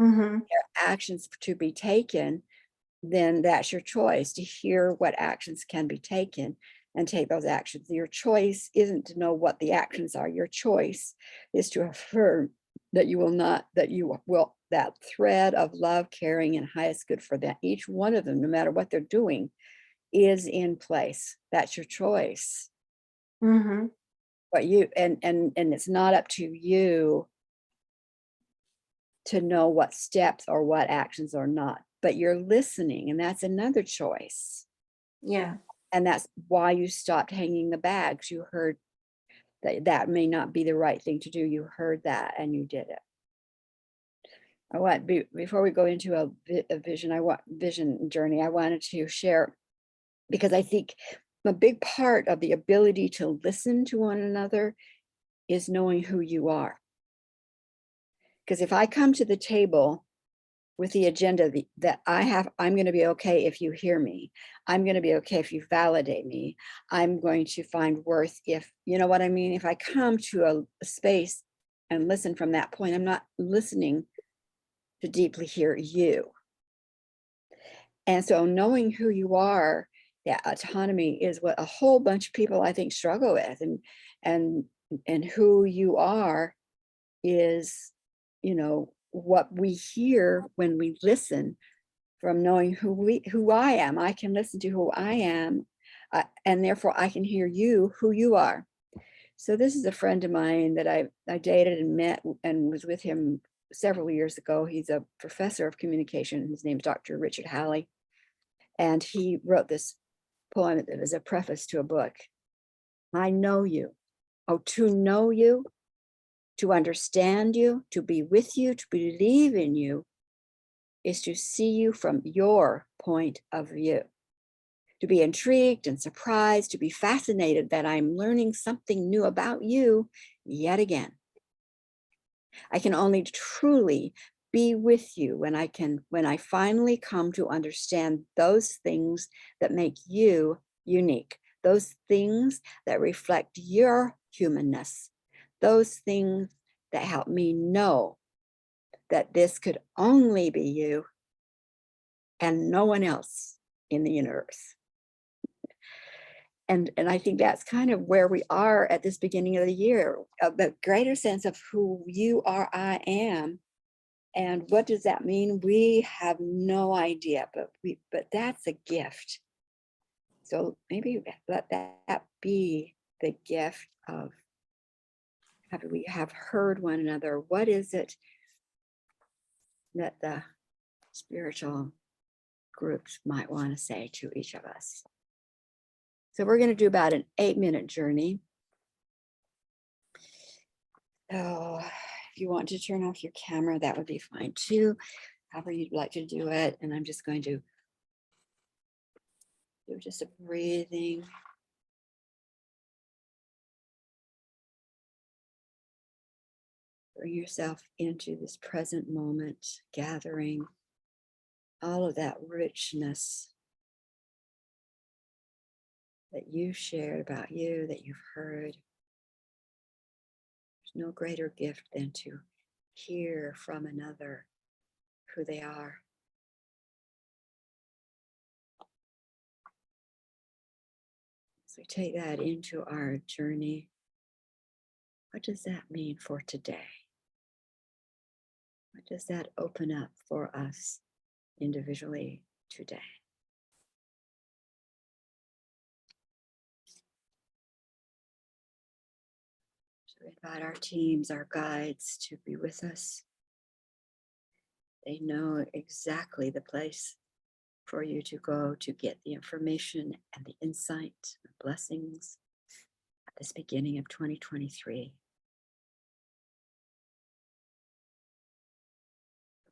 Mm-hmm. Actions to be taken, then that's your choice to hear what actions can be taken and take those actions. Your choice isn't to know what the actions are. Your choice is to affirm that that thread of love, caring, and highest good for them, each one of them, no matter what they're doing, is in place. That's your choice. Mm-hmm. But and it's not up to you to know what steps or what actions or not, but you're listening, and that's another choice. Yeah. And that's why you stopped hanging the bags. You heard that may not be the right thing to do. You heard that and you did it. I want, before we go into a vision journey, I wanted to share, because I think a big part of the ability to listen to one another is knowing who you are. Because if I come to the table with the agenda that I'm going to be okay if you hear me. I'm going to be okay if you validate me. I'm going to find worth if, you know what I mean? If I come to a space and listen from that point, I'm not listening to deeply hear you. And so knowing who you are, that autonomy is what a whole bunch of people, I think, struggle with. And who you are is, what we hear when we listen. From knowing who I am, I can listen to who I am, and therefore I can hear you, who you are. So this is a friend of mine that I dated and met and was with him several years ago. He's a professor of communication. His name's Dr. Richard Halley, and he wrote this poem that is a preface to a book. I know you. Oh, to know you, to understand you, to be with you, to believe in you, is to see you from your point of view, to be intrigued and surprised, to be fascinated that I'm learning something new about you yet again. I can only truly be with you when I finally come to understand those things that make you unique, those things that reflect your humanness, those things that help me know that this could only be you and no one else in the universe. And I think that's kind of where we are at this beginning of the year, the greater sense of who you are, I am. And what does that mean? We have no idea, but that's a gift. So maybe let that be the gift of after we have heard one another. What is it that the spiritual groups might want to say to each of us? So we're going to do about an 8-minute journey. So if you want to turn off your camera, that would be fine too, however you'd like to do it. And I'm just going to do just a breathing. Bring yourself into this present moment, gathering all of that richness that you shared about you, that you've heard. There's no greater gift than to hear from another who they are. So we take that into our journey. What does that mean for today? What does that open up for us individually today? So we invite our teams, our guides to be with us. They know exactly the place for you to go to get the information and the insight, the blessings at this beginning of 2023.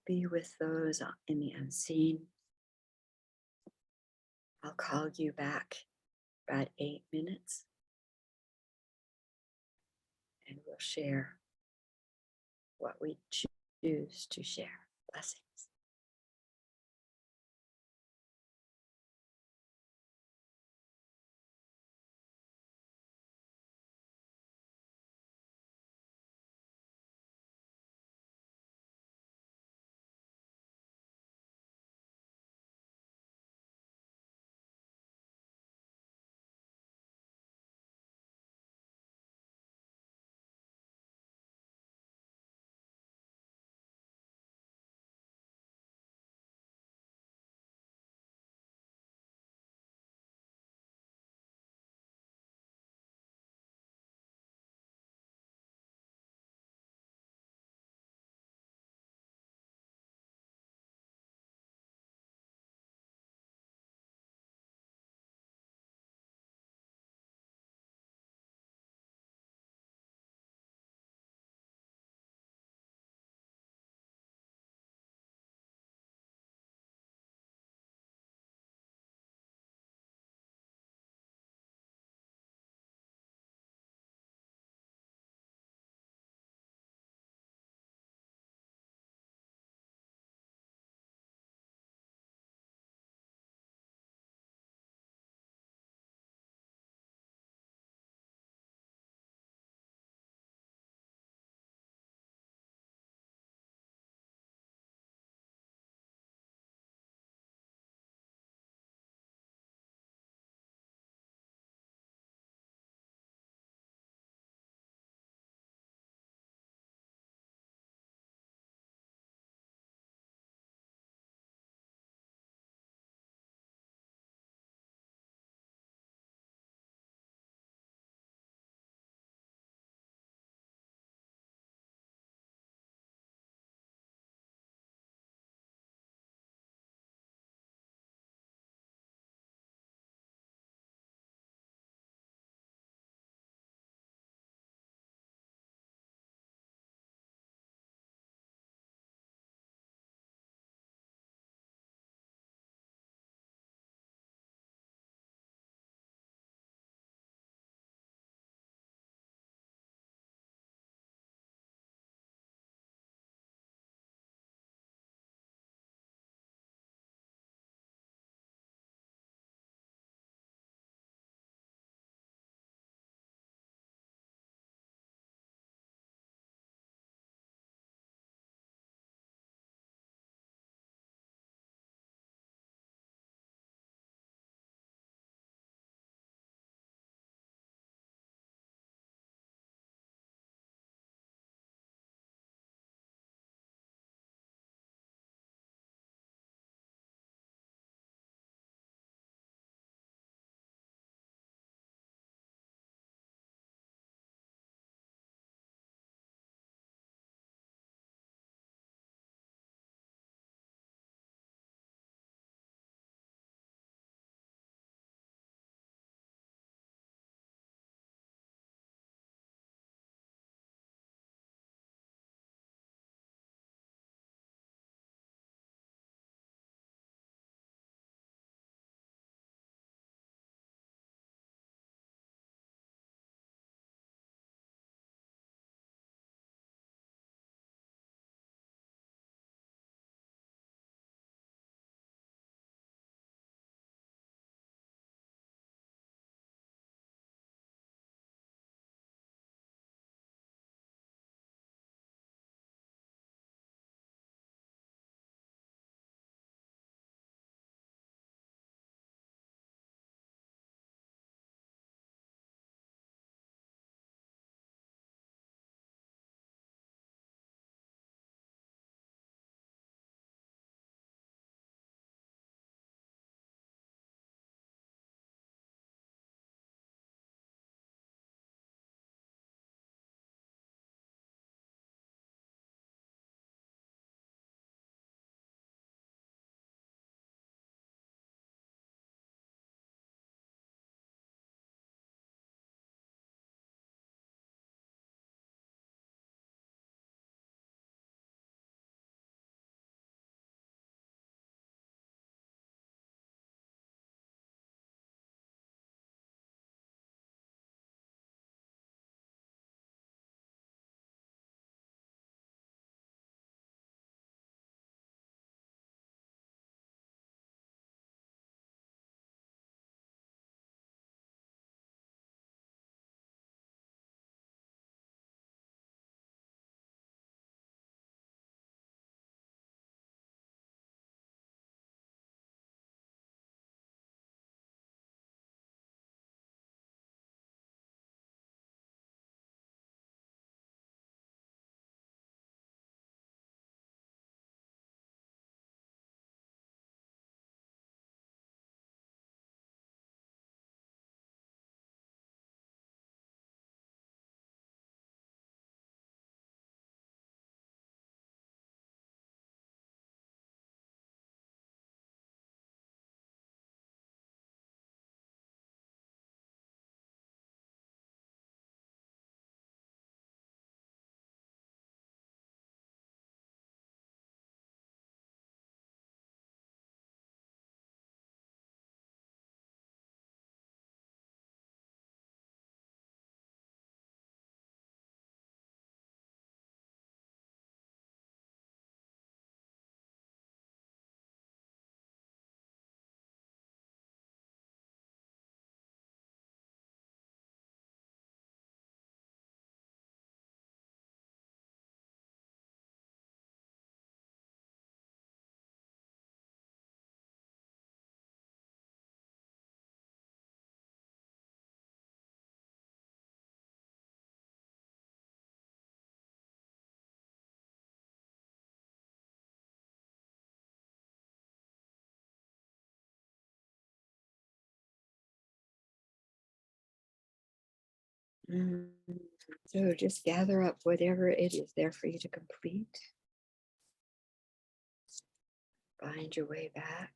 Be with those in the unseen. I'll call you back about 8 minutes and we'll share what we choose to share. Blessings. Mm. So just gather up whatever it is there for you to complete. Find your way back.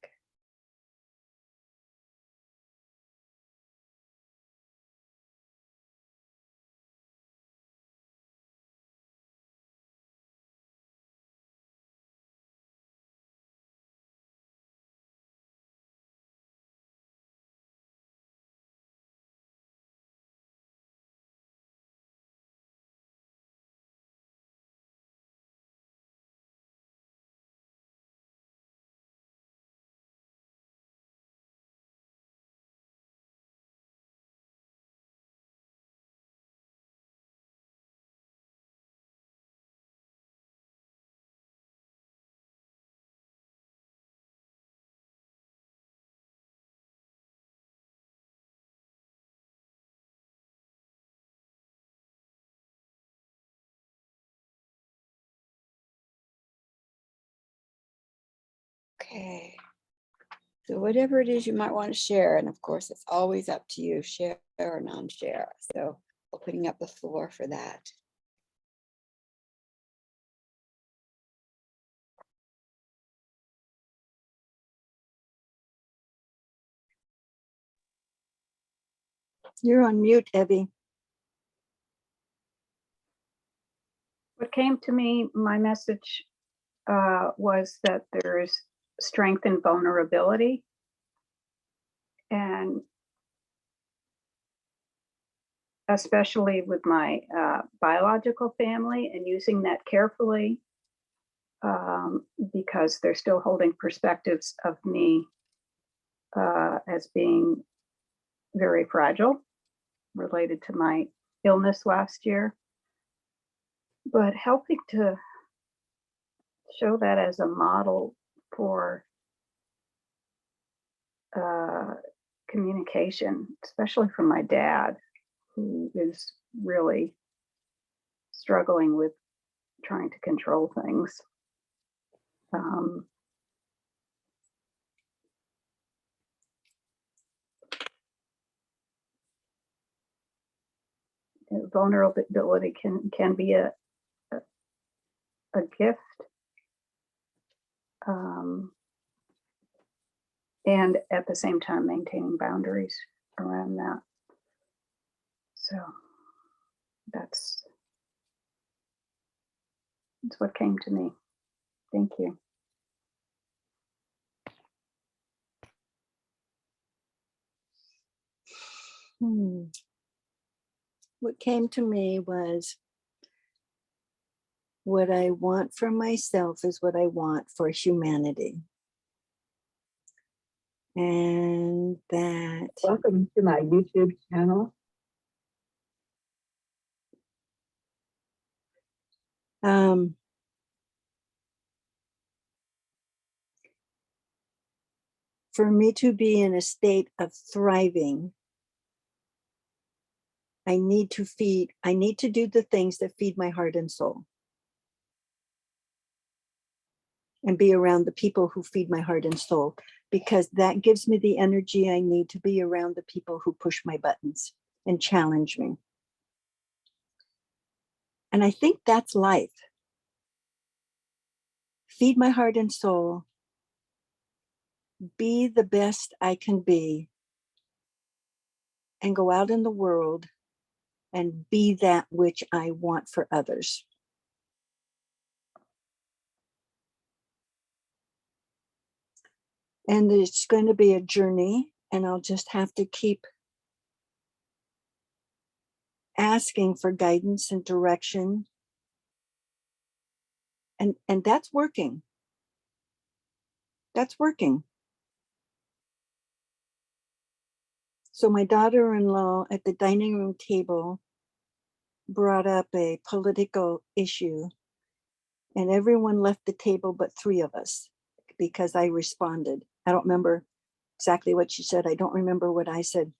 Okay. So whatever it is you might want to share, and of course, it's always up to you, share or non-share. So opening up the floor for that. You're on mute, Evie. What came to me, my message was that there is strength in vulnerability. And especially with my biological family, and using that carefully, because they're still holding perspectives of me as being very fragile related to my illness last year. But helping to show that as a model for communication, especially from my dad, who is really struggling with trying to control things. Vulnerability can be a gift, and at the same time maintaining boundaries around that. So that's what came to me. Thank you. What came to me was, what I want for myself is what I want for humanity. And that Welcome to my YouTube channel. for me to be in a state of thriving, I need to do the things that feed my heart and soul, and be around the people who feed my heart and soul, because that gives me the energy I need to be around the people who push my buttons and challenge me. And I think that's life. Feed my heart and soul, be the best I can be, and go out in the world and be that which I want for others. And it's going to be a journey, and I'll just have to keep asking for guidance and direction. And that's working. That's working. So my daughter-in-law at the dining room table brought up a political issue, and everyone left the table but 3 of us, because I responded. I don't remember exactly what she said. I don't remember what I said.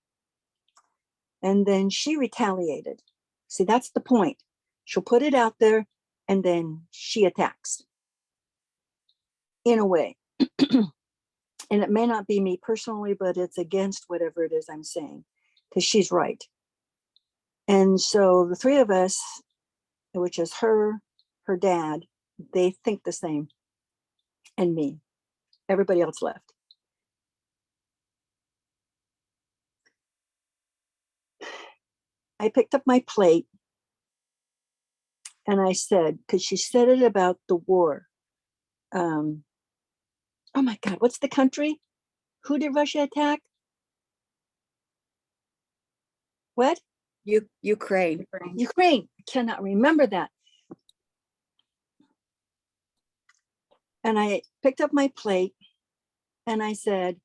And then she retaliated. See, that's the point. She'll put it out there, and then she attacks in a way. And it may not be me personally, but it's against whatever it is I'm saying, because she's right. And so the three of us, which is her dad, they think the same, and me. Everybody else left. I picked up my plate and I said, because she said it about the war. Oh my God, what's the country? Who did Russia attack? What? Ukraine. Ukraine. I cannot remember that. And I picked up my plate and I said,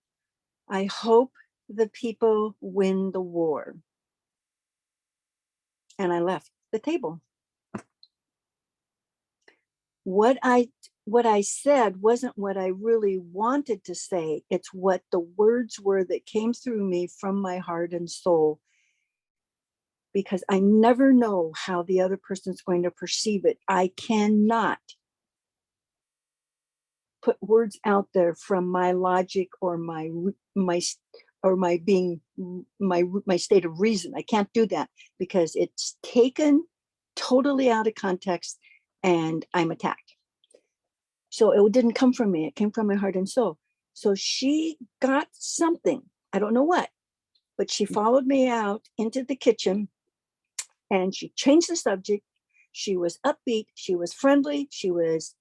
I hope the people win the war. And I left the table. What I said wasn't what I really wanted to say. It's what the words were that came through me from my heart and soul. Because I never know how the other person's going to perceive it. I cannot put words out there from my logic or my being my state of reason. I can't do that because it's taken totally out of context and I'm attacked. So it didn't come from me. It came from my heart and soul. So she got something, I don't know what, but she followed me out into the kitchen and she changed the subject. She was upbeat. She was friendly. She was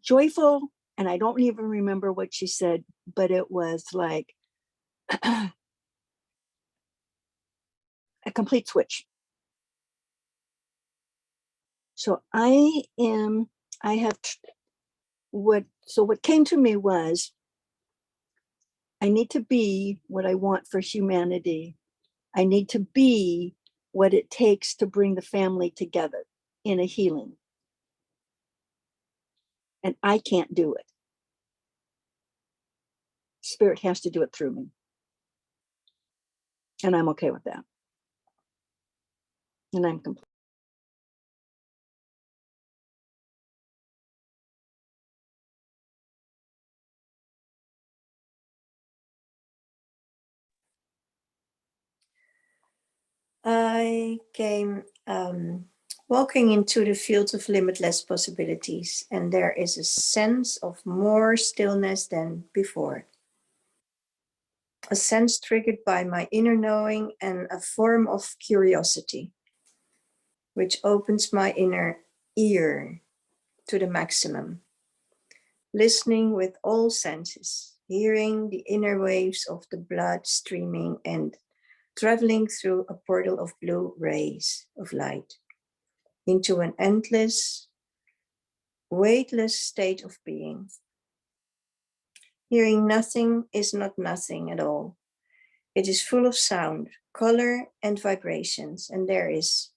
joyful. And I don't even remember what she said, but it was like a complete switch. So what came to me was, I need to be what I want for humanity. I need to be what it takes to bring the family together in a healing. And I can't do it. Spirit has to do it through me. And I'm okay with that. And I'm complete. I came walking into the field of limitless possibilities, and there is a sense of more stillness than before. A sense triggered by my inner knowing and a form of curiosity, which opens my inner ear to the maximum. Listening with all senses, hearing the inner waves of the blood streaming and traveling through a portal of blue rays of light into an endless, weightless state of being. Hearing nothing is not nothing at all. It is full of sound, color, and vibrations, and there is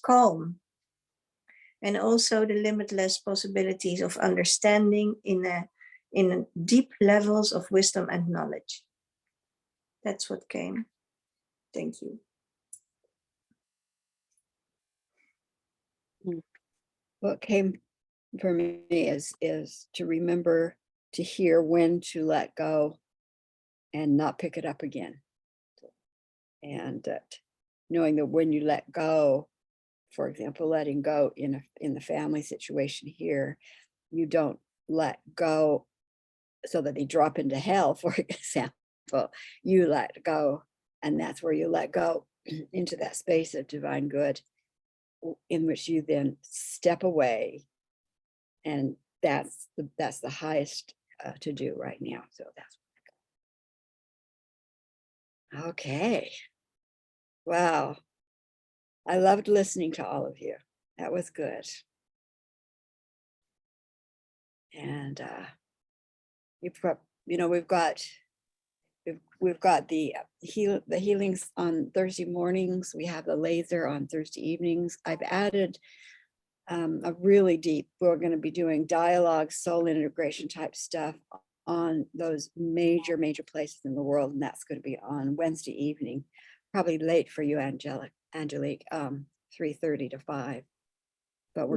calm, and also the limitless possibilities of understanding in deep levels of wisdom and knowledge. That's what came. Thank you. What came for me is to remember to hear when to let go and not pick it up again. And knowing that when you let go, for example, letting go in the family situation here, you don't let go so that they drop into hell, for example. You let go, and that's where you let go into that space of divine good, in which you then step away, and that's the highest to do right now. So that's okay. Wow, I loved listening to all of you. That was good. And we've got the healings on Thursday mornings. We have the laser on Thursday evenings. I've added a really deep, we're going to be doing dialogue, soul integration type stuff on those major places in the world. And that's going to be on Wednesday evening, probably late for you, Angelique, 3:30 to 5. But we're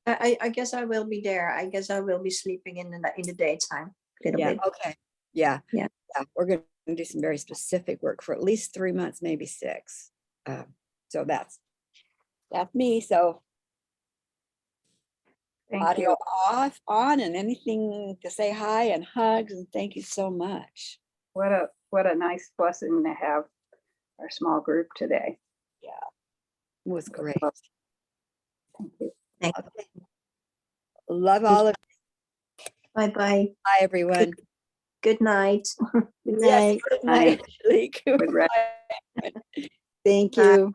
Yeah, I guess I will be there. I guess I will be sleeping in the daytime a little Yeah, bit. okay. Yeah. Yeah. We're going to do some very specific work for at least 3 months, maybe 6. So that's me. So Thank audio you. off, on, and anything to say hi and hugs, and thank you so much. What a nice blessing to have our small group today. It was great. Thank you. Thank Okay. Love all of you. Bye bye. Bye, everyone. Good night. Good Yes, night. good night, Shalik. Good rest. Thank Bye. you.